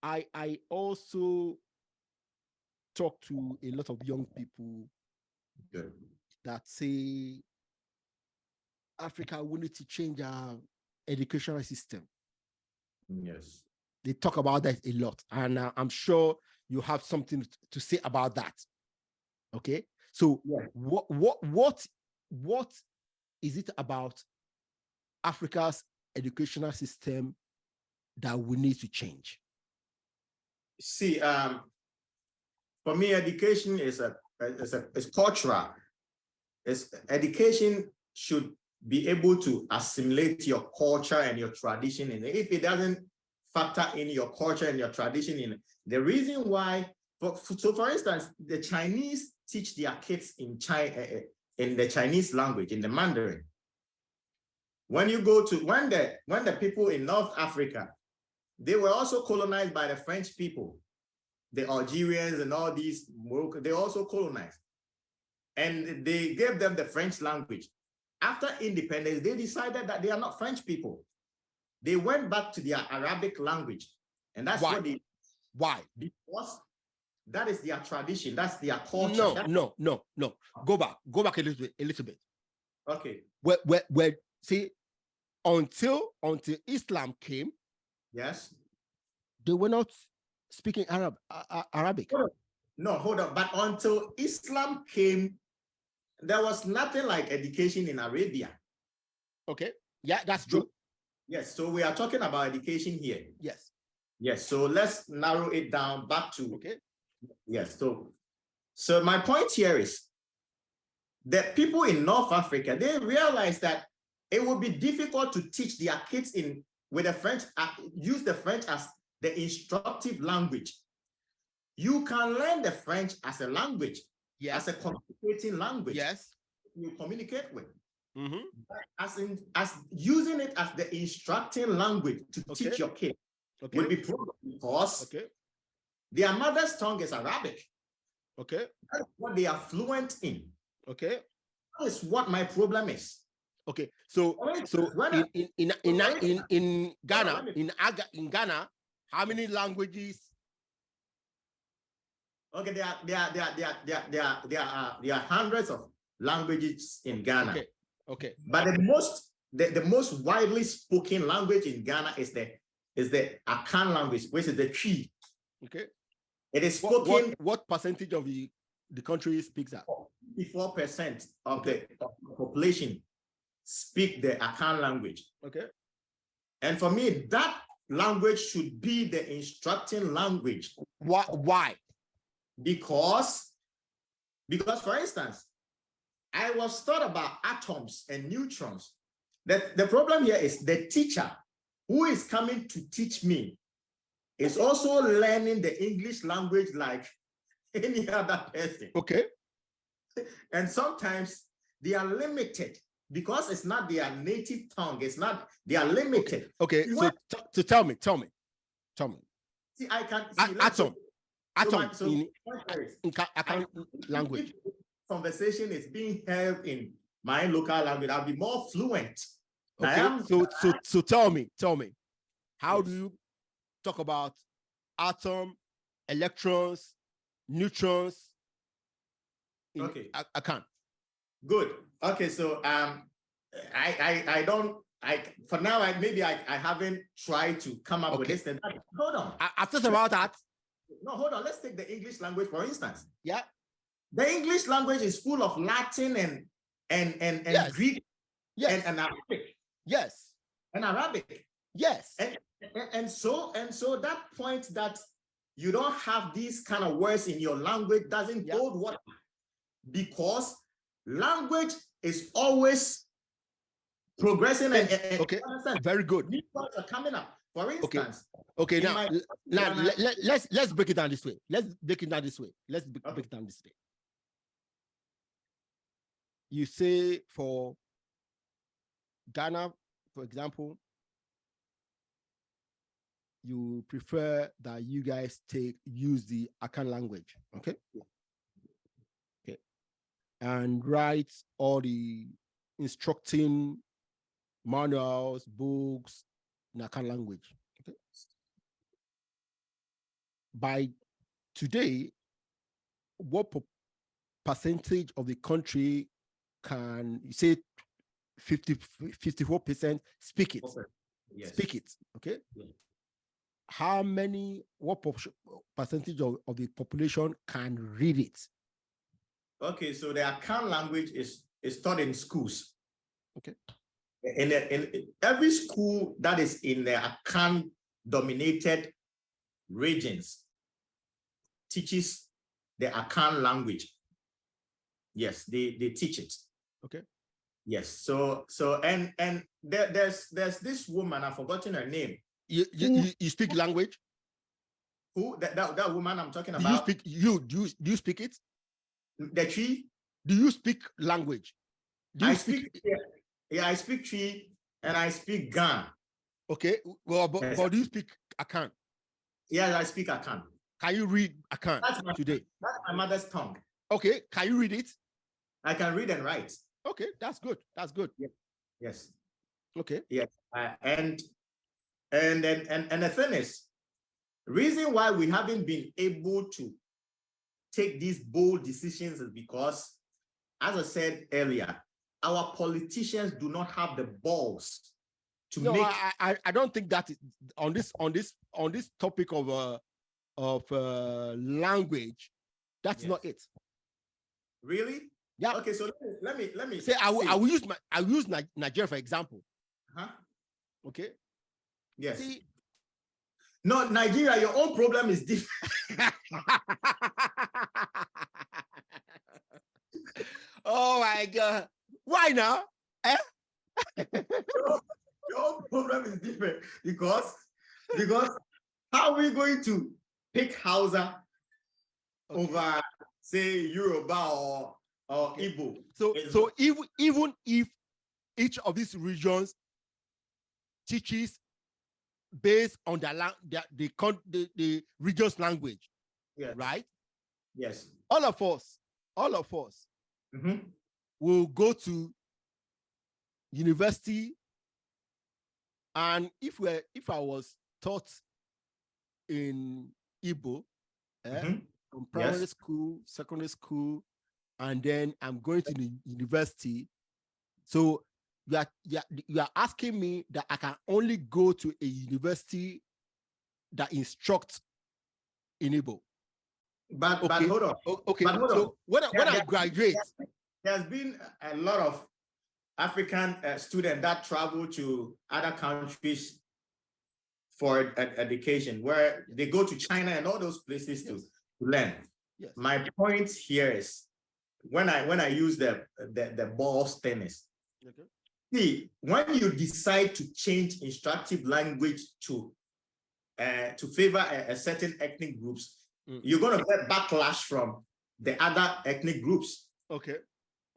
I also talk to a lot of young people that say, Africa, we need to change our educational system. Yes. They talk about that a lot. And I'm sure you have something to say about that. Okay. So yeah. What is it about Africa's educational system that we need to change? See, for me, education is cultural. Education should be able to assimilate your culture and your tradition. And if it doesn't factor in your culture and your tradition, in the reason why, for instance, the Chinese teach their kids in the Chinese language, in the Mandarin. When you go to when the people in North Africa, they were also colonized by the French people, the Algerians and all these Morocco, they also colonized. And they gave them the French language. After independence, they decided that they are not French people. They went back to their Arabic language. And that's Why? what they... Why? Because that is their tradition. That's their culture. No. Go back a little bit. Okay. Where see, until Islam came, yes, they were not speaking Arabic. Hold on. But until Islam came, there was nothing like education in Arabia. Okay. Yeah, that's true. Yes. So we are talking about education here. Yes. Yes. So let's narrow it down back to... Okay. Yes. So my point here is that people in North Africa, they realize that it would be difficult to teach their kids with the French, use the French as the instructive language. You can learn the French as a language, yes, as a communicating language. Yes, you communicate with. Mm-hmm. As using it as the instructing language to teach your kid would be problem because their mother's tongue is Arabic. Okay. That's what they are fluent in. Okay. That is what my problem is. Okay. So in Ghana, in Ghana, how many languages? Okay, there are hundreds of languages in Ghana. Okay. But the most widely spoken language in Ghana is the Akan language, which is the Twi. Okay. It is spoken. What percentage of the country speaks that? 54% of the population speak the Akan language. Okay. And for me, that language should be the instructing language. Why? Because for instance, I was taught about atoms and neutrons. The problem here is the teacher who is coming to teach me is also learning the English language like any other person. Okay. And sometimes they are limited because it's not their native tongue. It's not, they are limited. Okay. So tell me. See, I can see atom in Akan language. Conversation is being held in my local language. I'll be more fluent. Okay. So tell me, how do you talk about atom, electrons, neutrons? I can't. Good. Okay. So for now I haven't tried to come up with this. And hold on. I thought about that. No, hold on. Let's take the English language for instance. Yeah. The English language is full of Latin and yes. Greek yes. and Arabic. Yes. And Arabic. Yes. And so that point that you don't have these kind of words in your language doesn't hold water, because language is always progressing and okay. Very good. New words are coming up. For instance. Okay. Now let's break it down this way. Let's break it down this way. You say for Ghana, for example, you prefer that you guys use the Akan language, okay? Okay. And write all the instructing manuals, books in Akan language, okay? by today, what percentage of the country can you say 54% speak it? Okay. Yes. Speak it, okay? Yeah. How many, what percentage of the population can read it? Okay, so the Akan language is taught in schools. Okay. In every school that is in the Akan dominated regions teaches the Akan language. Yes, they teach it. Okay. Yes. So and there's this woman, I've forgotten her name. You speak language? Who that woman I'm talking do about? You speak do you speak it? The tree? Do you speak language? I speak I speak tree and I speak Gan. Okay. Well, but, yes. But do you speak Akan? Yes, I speak Akan. Can you read Akan today? That's my mother's tongue. Okay. Can you read it? I can read and write. Okay, that's good. That's good. Yeah. Yes. Okay. Yes. And the thing is, reason why we haven't been able to take these bold decisions is because, as I said earlier, our politicians do not have the balls to make. I don't think that on this topic of language, that's not it. Really? Yeah. Okay. So let me say I will use Nigeria for example. Okay. Yes. See, no, Nigeria, your own problem is different. Oh my God. Why now? Your own problem is different because how are we going to pick Hausa over, say, Yoruba or Igbo? So even if each of these regions teaches based on the region's language, yes. Right? Yes. All of us will go to university, and if I was taught in Igbo, from primary school, secondary school, and then I'm going to the university, so you are asking me that I can only go to a university that instructs in Igbo. But hold on. Okay. Hold so on. when I graduate, there's been a lot of African students that travel to other countries for education, where they go to China and all those places to learn. Yes. My point here is when I use the balls tennis. Okay. See, when you decide to change instructive language to favor a certain ethnic groups, you're going to get backlash from the other ethnic groups. Okay.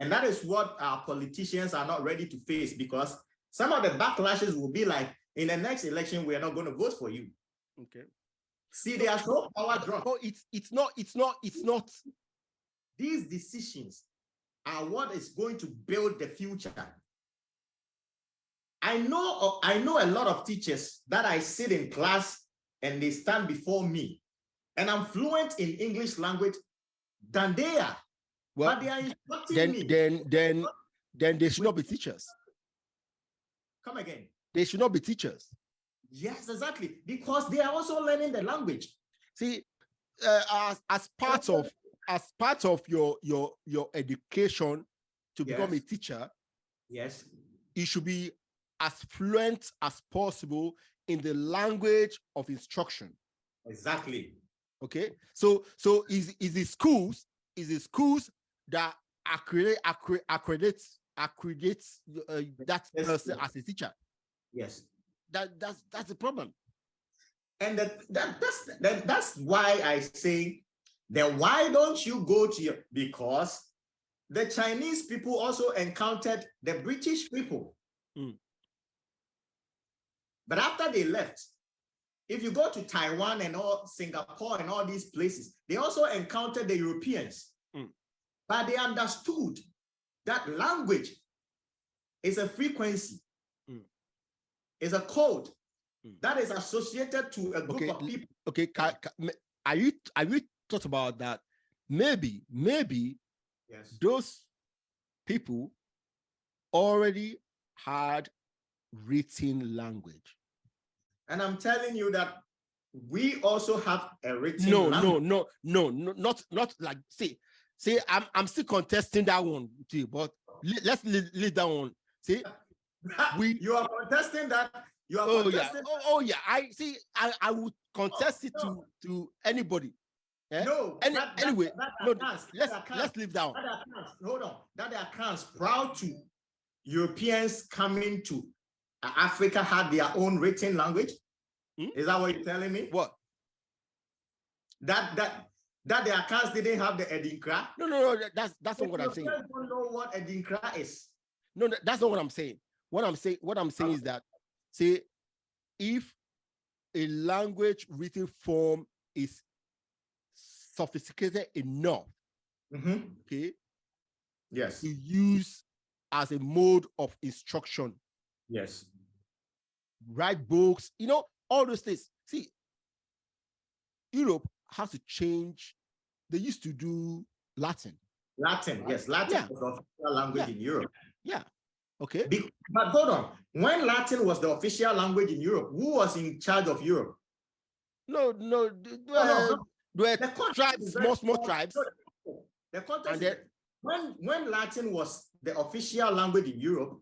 And that is what our politicians are not ready to face, because some of the backlashes will be like, in the next election, we are not going to vote for you. Okay. See, they are so power drunk. No, it's not. These decisions are what is going to build the future. I know a lot of teachers that I sit in class and they stand before me, and I'm fluent in English language than they are. Well, but they are instructing me. Then they should not be teachers. Come again. They should not be teachers. Yes, exactly, because they are also learning the language. See, as part of your education to become a teacher, yes, you should be as fluent as possible in the language of instruction. Exactly. Okay. So is the schools that accredits that person as a teacher. Yes. That's the problem. And that's why I say, then why don't you go to your, because the Chinese people also encountered the British people. But after they left, if you go to Taiwan and all Singapore and all these places, they also encountered the Europeans. But they understood that language is a frequency, is a code that is associated to a group of people. Okay, are you thought about that? Maybe Yes. those people already had written language. And I'm telling you that we also have a written language. No, not like see, I'm still contesting that one too, but let's leave that one. See, you are contesting that. You are contesting. Yeah. I would contest it to anybody. Yeah? No. Anyway, let's leave that one. Hold on. That accounts proud to Europeans coming to Africa had their own written language. Is that what you're telling me? What? That the accounts didn't have the Edinkra? No. That's not what I'm saying. You don't know what Edinkra is. No, that's not what I'm saying. What I'm saying is that, say, if a language written form is sophisticated enough, okay, yes, to use as a mode of instruction, yes, write books, all those things. See, Europe has to change. They used to do Latin. Yes, Latin was the official language in Europe. Yeah. Okay. But hold on. When Latin was the official language in Europe, who was in charge of Europe? No. There were tribes, small tribes. The context is when Latin was the official language in Europe,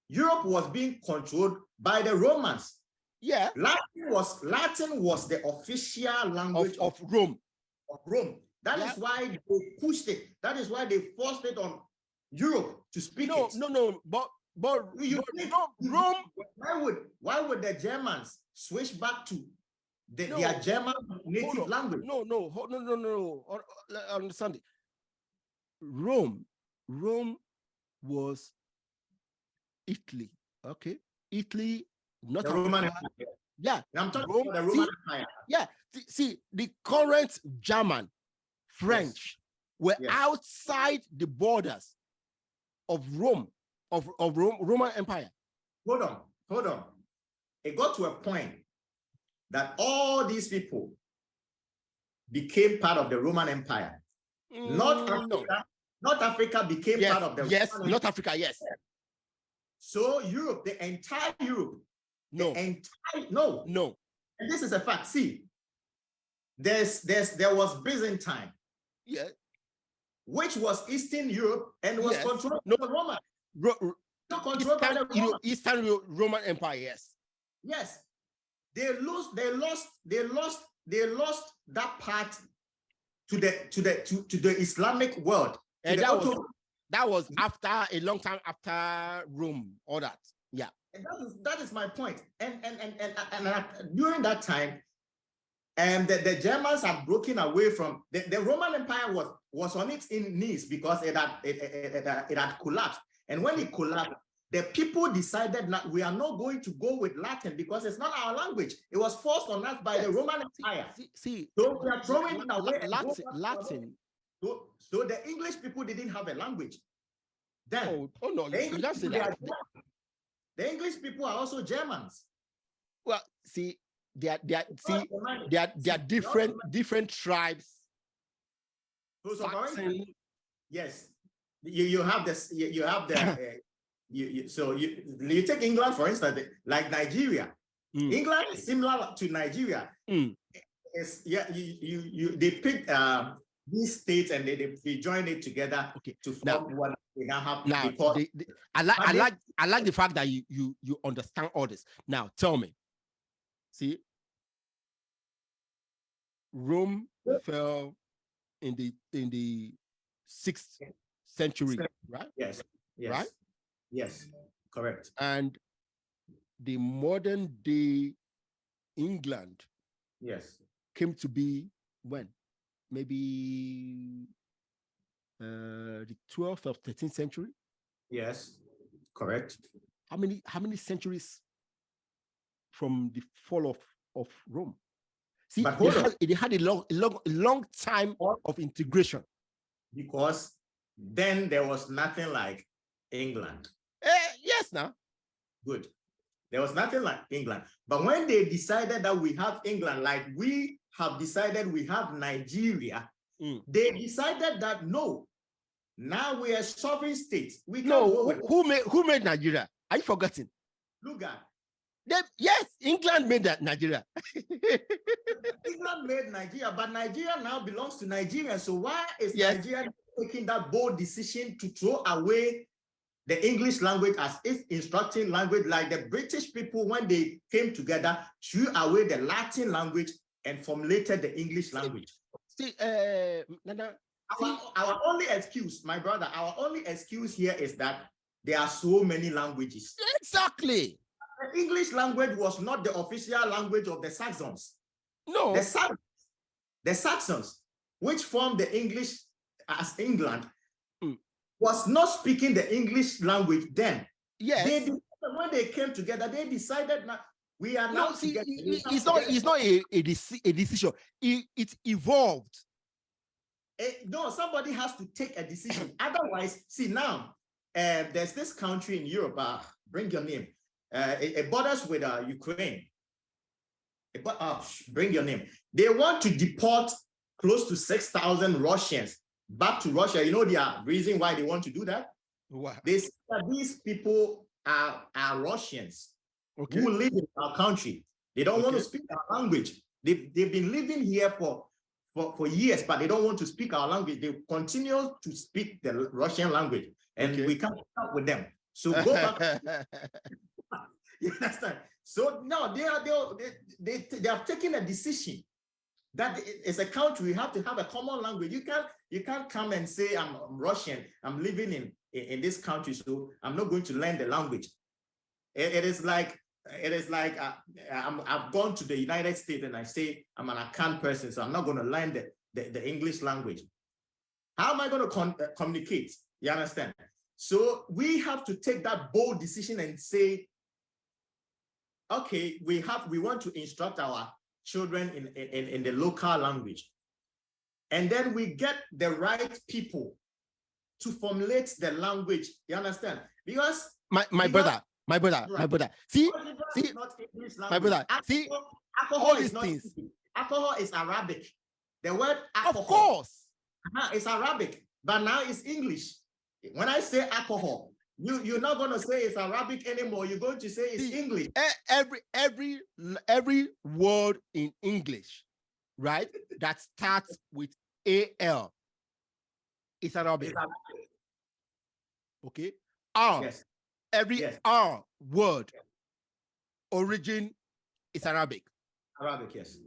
Europe was being controlled by the Romans. Yeah. Latin was the official language of Rome. That is why they pushed it. That is why they forced it on Europe to speak it. No. But Rome. Why would the Germans switch back to their German native language? No. Understand it. Rome was Italy. Okay, Italy, not the Roman Empire. Yeah, I'm talking about the Roman Empire. Yeah, see, the current German, French were outside the borders of Rome, Roman Empire. Hold on. It got to a point that all these people became part of the Roman Empire. North Africa became part of the Roman Empire. North Africa, yes. So Europe, the entire Europe, no. And this is a fact. See, there was Byzantine, which was Eastern Europe and was controlled by the Roman. Eastern Roman Empire, yes. Yes, they lost that part to the Islamic world. And that was after a long time after Rome, all that. Yeah. And that is my point. And during that time, the Germans had broken away from the Roman Empire was on its knees because it had collapsed. And when it collapsed, the people decided that we are not going to go with Latin because it's not our language. It was forced on us by the Roman Empire. So we are throwing it away. Latin. So the English people didn't have a language. Then, no, you don't say that. The English people are also Germans. Well, see, they are different tribes. So yes, you have this. You have the. So you take England for instance, like Nigeria. England is similar to Nigeria. They picked these states and they joined it together to form what we now have. I like the fact that you understand all this. Now tell me, see, Rome fell in the 6th century, right? Yes. Right? Yes, correct. And the modern day England came to be when? Maybe the 12th or 13th century? Yes, correct. How many centuries from the fall of Rome? See, they had a long time of integration. Because then there was nothing like England. Yes, now. Good. There was nothing like England. But when they decided that we have England, like we have decided we have Nigeria, they decided that no, now we are sovereign states. We can't who made Nigeria? Are you forgetting? Look at yes, England made that Nigeria. England made Nigeria, but Nigeria now belongs to Nigeria. So why is Nigeria taking that bold decision to throw away the English language as its instructing language, like the British people, when they came together, threw away the Latin language and formulated the English language? See, our only excuse, my brother, our only excuse here is that there are so many languages. Exactly. The English language was not the official language of the Saxons. No. The Saxons, which formed the English as England, was not speaking the English language then. Yes. When they came together, they decided that we are now together. It's not a decision. It evolved. No, somebody has to take a decision. Otherwise, see now, there's this country in Europe, bring your name. It borders with Ukraine. Bring your name. They want to deport close to 6,000 Russians back to Russia. You know the reason why they want to do that? Wow. They say that these people are Russians who live in our country. They don't want to speak our language. They've been living here for years, but they don't want to speak our language. They continue to speak the Russian language, and we can't talk with them. So go back. You understand? So now they have taken a decision that it's a country. We have to have a common language. You can't come and say I'm Russian. I'm living in this country, so I'm not going to learn the language. It is like I've gone to the United States and I say I'm an Akan person, so I'm not going to learn the English language. How am I going to communicate? You understand? So we have to take that bold decision and say, okay, we want to instruct our children in the local language. And then we get the right people to formulate the language. You understand? Because my brother. See, my brother. See, alcohol is not things. Alcohol is Arabic. The word alcohol, of course, it's Arabic, but now it's English. When I say alcohol, you're not going to say it's Arabic anymore. You're going to say it's English. Every word in English, right, that starts with AL is Arabic. Okay. R. Yes. Every R word origin is Arabic. Arabic, yes.